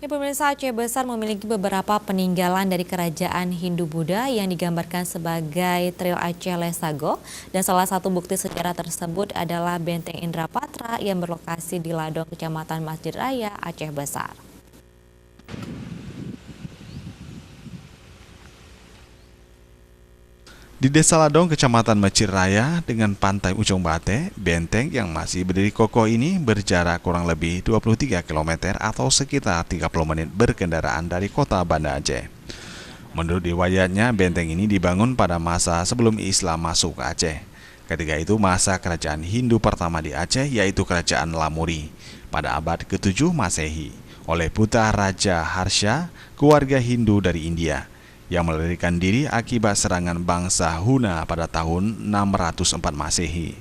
Pemirsa, Aceh Besar memiliki beberapa peninggalan dari kerajaan Hindu-Buddha yang digambarkan sebagai trio Aceh Lesago. Dan salah satu bukti sejarah tersebut adalah Benteng Indrapatra yang berlokasi di Ladong, Kecamatan Masjid Raya, Aceh Besar. Di Desa Ladong, Kecamatan Masjid Raya, dengan pantai Ujung Bate, benteng yang masih berdiri kokoh ini berjarak kurang lebih 23 km atau sekitar 30 menit berkendaraan dari kota Banda Aceh. Menurut riwayatnya, benteng ini dibangun pada masa sebelum Islam masuk ke Aceh. Ketika itu masa kerajaan Hindu pertama di Aceh, yaitu Kerajaan Lamuri, pada abad ke-7 Masehi, oleh putra Raja Harsha, keluarga Hindu dari India, yang melarikan diri akibat serangan bangsa Huna pada tahun 604 Masehi.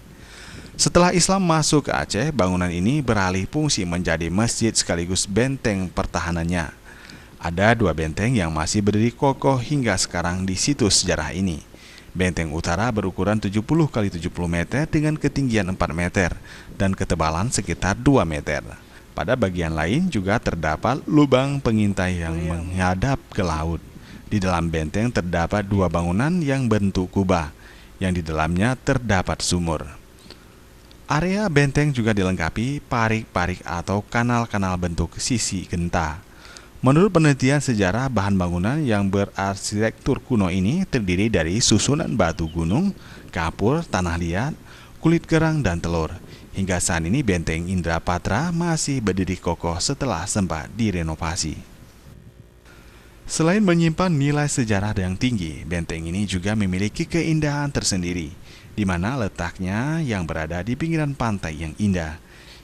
Setelah Islam masuk ke Aceh, bangunan ini beralih fungsi menjadi masjid sekaligus benteng pertahanannya. Ada dua benteng yang masih berdiri kokoh hingga sekarang di situs sejarah ini. Benteng utara berukuran 70 x 70 meter dengan ketinggian 4 meter dan ketebalan sekitar 2 meter. Pada bagian lain juga terdapat lubang pengintai yang menghadap ke laut. Di dalam benteng terdapat dua bangunan yang bentuk kubah, yang di dalamnya terdapat sumur. Area benteng juga dilengkapi parik-parik atau kanal-kanal bentuk sisi genta. Menurut penelitian sejarah, bahan bangunan yang berarsitektur kuno ini terdiri dari susunan batu gunung, kapur, tanah liat, kulit kerang, dan telur. Hingga saat ini Benteng Indrapatra masih berdiri kokoh setelah sempat direnovasi. Selain menyimpan nilai sejarah yang tinggi, benteng ini juga memiliki keindahan tersendiri, di mana letaknya yang berada di pinggiran pantai yang indah,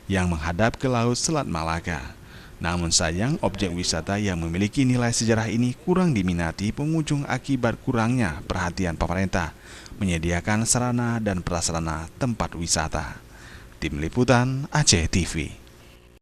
yang menghadap ke laut Selat Malaka. Namun sayang, objek wisata yang memiliki nilai sejarah ini kurang diminati pengunjung akibat kurangnya perhatian pemerintah menyediakan sarana dan prasarana tempat wisata. Tim Liputan Aceh TV.